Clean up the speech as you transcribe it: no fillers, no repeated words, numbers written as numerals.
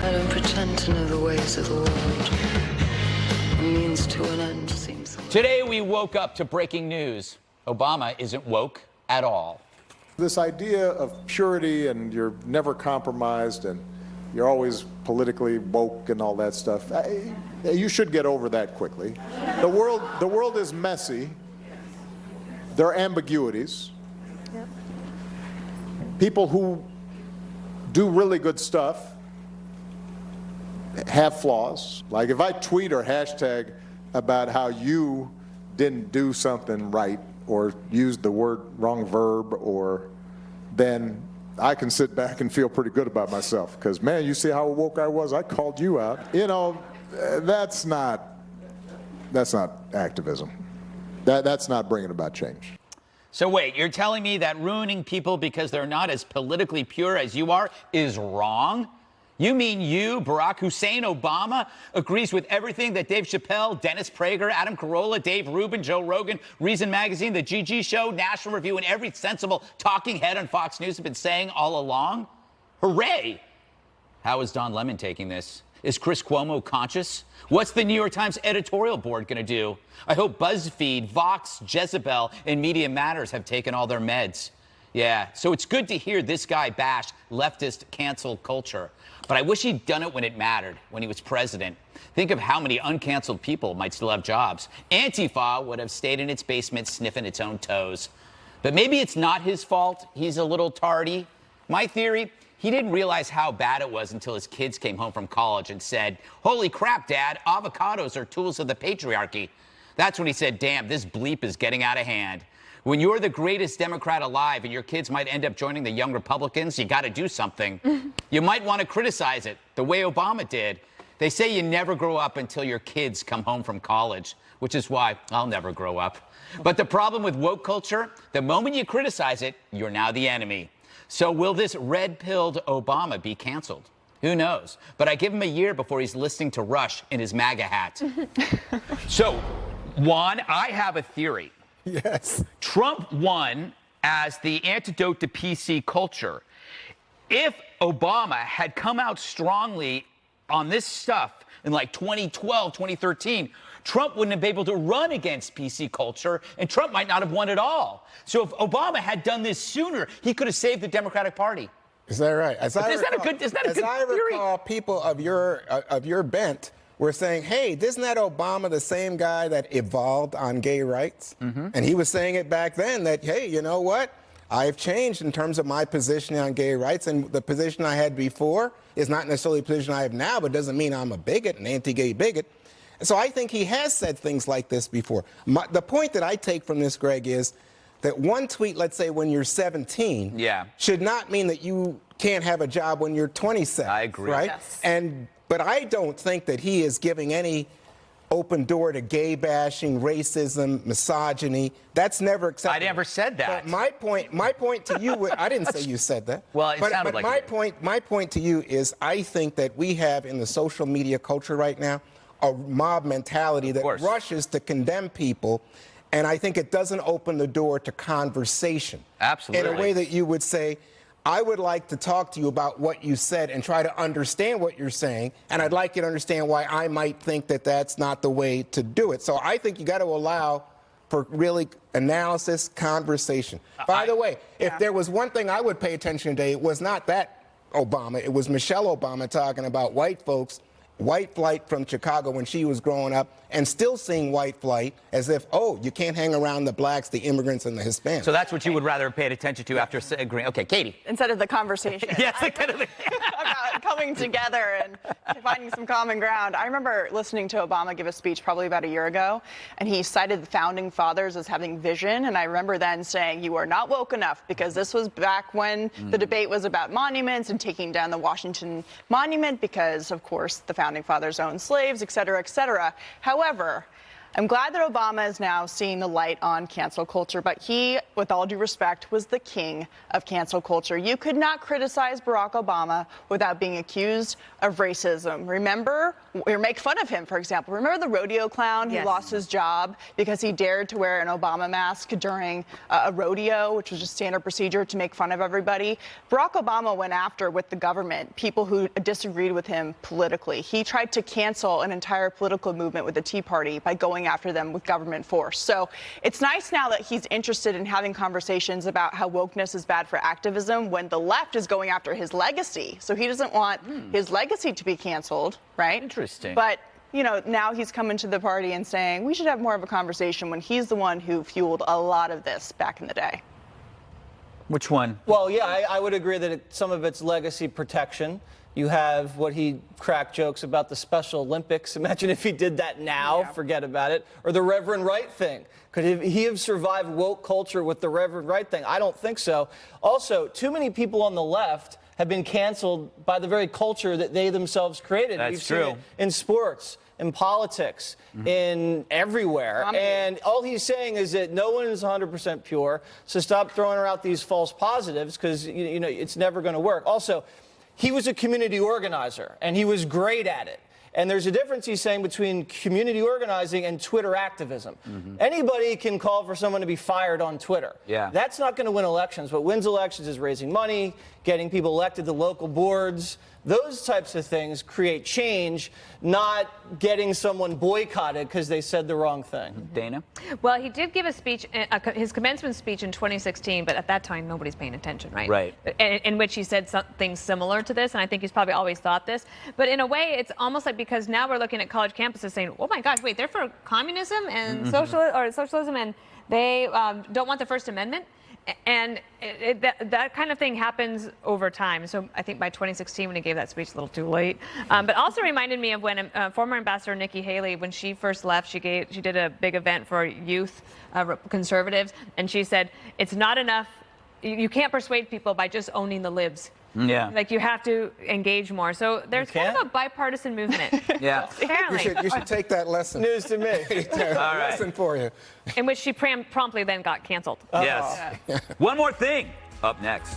I don't pretend to know the ways of the world. A means to an end seems... Today we woke up to breaking news. Obama isn't woke at all. This idea of purity and you're never compromised and you're always politically woke and all that stuff, you should get over that quickly. The world is messy. There are ambiguities. Yep. People who do really good stuff have flaws. Like if I tweet or hashtag about how you didn't do something right or used the wrong verb, or then I can sit back and feel pretty good about myself because, man, you see how woke I was? I called you out. You know, that's not activism. That's not bringing about change. So wait, you're telling me that ruining people because they're not as politically pure as you are is wrong? You mean you, Barack Hussein Obama, agrees with everything that Dave Chappelle, Dennis Prager, Adam Carolla, Dave Rubin, Joe Rogan, Reason Magazine, The GG Show, National Review, and every sensible talking head on Fox News have been saying all along? Hooray! How is Don Lemon taking this? Is Chris Cuomo conscious? What's the New York Times editorial board going to do? I hope BuzzFeed, Vox, Jezebel, and Media Matters have taken all their meds. Yeah, so it's good to hear this guy bash leftist cancel culture. But I wish he'd done it when it mattered, when he was president. Think of how many uncanceled people might still have jobs. Antifa would have stayed in its basement sniffing its own toes. But maybe it's not his fault. He's a little tardy. My theory, he didn't realize how bad it was until his kids came home from college and said, "Holy crap, Dad, avocados are tools of the patriarchy." That's when he said, "Damn, this bleep is getting out of hand." When you're the greatest Democrat alive and your kids might end up joining the young Republicans, you got to do something. You might want to criticize it, the way Obama did. They say you never grow up until your kids come home from college, which is why I'll never grow up. But the problem with woke culture, the moment you criticize it, you're now the enemy. So will this red-pilled Obama be canceled? Who knows? But I give him a year before he's listening to Rush in his MAGA hat. So, Juan, I have a theory. Yes. Trump won as the antidote to PC culture. If Obama had come out strongly on this stuff in like 2012, 2013, Trump wouldn't have been able to run against PC culture, and Trump might not have won at all. So if Obama had done this sooner, he could have saved the Democratic Party. Is that right? Is that a good theory? As I recall, people of your bent were saying, hey, isn't that Obama the same guy that evolved on gay rights? Mm-hmm. And he was saying it back then that, hey, you know what? I've changed in terms of my position on gay rights, and the position I had before is not necessarily the position I have now, but doesn't mean I'm a bigot, an anti-gay bigot. So I think he has said things like this before. The point that I take from this, Greg, is that one tweet, let's say when you're 17, should not mean that you can't have a job when you're 27. I agree. Right? Yes. But I don't think that he is giving any open door to gay bashing, racism, misogyny. That's never acceptable. I never said that. But my point to you, I didn't say you said that. Well, it sounded like my point to you is I think that we have in the social media culture right now a mob mentality that rushes to condemn people. And I think it doesn't open the door to conversation. Absolutely. In a way that you would say, I would like to talk to you about what you said and try to understand what you're saying. And I'd like you to understand why I might think that that's not the way to do it. So I think you got to allow for really analysis, conversation. By the way, if there was one thing I would pay attention to today, it was not that Obama. It was Michelle Obama talking about white folks, white flight from Chicago when she was growing up, and still seeing white flight as if, oh, you can't hang around the blacks, the immigrants, and the Hispanics. So that's what you would rather have paid attention to after agreeing. Okay, Katie. Instead of the conversation. Yes, kind of about coming together and finding some common ground. I remember listening to Obama give a speech probably about a year ago, and he cited the founding fathers as having vision. And I remember then saying, you are not woke enough, because this was back when the debate was about monuments and taking down the Washington Monument because, of course, the founding fathers owned slaves, et cetera, et cetera. However, I'm glad that Obama is now seeing the light on cancel culture, but he, with all due respect, was the king of cancel culture. You could not criticize Barack Obama without being accused of racism. Remember, or make fun of him, for example. Remember the rodeo clown who lost his job because he dared to wear an Obama mask during a rodeo, which was just standard procedure to make fun of everybody? Barack Obama went after, with the government, people who disagreed with him politically. He tried to cancel an entire political movement with the Tea Party by going after them with government force. So it's nice now that he's interested in having conversations about how wokeness is bad for activism when the left is going after his legacy. So he doesn't want his legacy to be canceled, right? Interesting. But you know, now he's coming to the party and saying we should have more of a conversation when he's the one who fueled a lot of this back in the day. Which one? Well, yeah, I would agree that some of it's legacy protection. You have what he cracked jokes about the Special Olympics. Imagine if he did that now, forget about it. Or the Reverend Wright thing. Could he have survived woke culture with the Reverend Wright thing? I don't think so. Also, too many people on the left have been canceled by the very culture that they themselves created. That's We've seen true. it in sports, in politics, in everywhere. And all he's saying is that no one is 100% pure, so stop throwing out these false positives because you know it's never going to work. Also, he was a community organizer, and he was great at it. And there's a difference, he's saying, between community organizing and Twitter activism. Anybody can call for someone to be fired on Twitter. Yeah. That's not going to win elections. What wins elections is raising money, getting people elected to local boards. Those types of things create change, not getting someone boycotted because they said the wrong thing. Dana? Well, he did give a speech, his commencement speech in 2016, but at that time, nobody's paying attention, right? Right. In which he said something similar to this, and I think he's probably always thought this. But in a way, it's almost like because now we're looking at college campuses saying, oh my gosh, wait, they're for communism and socialism, and they don't want the First Amendment. And that kind of thing happens over time. So I think by 2016, when he gave that speech, a little too late. But also reminded me of when former Ambassador Nikki Haley, when she first left, she did a big event for youth conservatives, and she said, it's not enough. You can't persuade people by just owning the libs. Yeah. Like you have to engage more. So there's kind of a bipartisan movement. Yeah. Apparently. You should take that lesson. News to me. All right. Lesson for you. In which she promptly then got canceled. Yes. One more thing up next.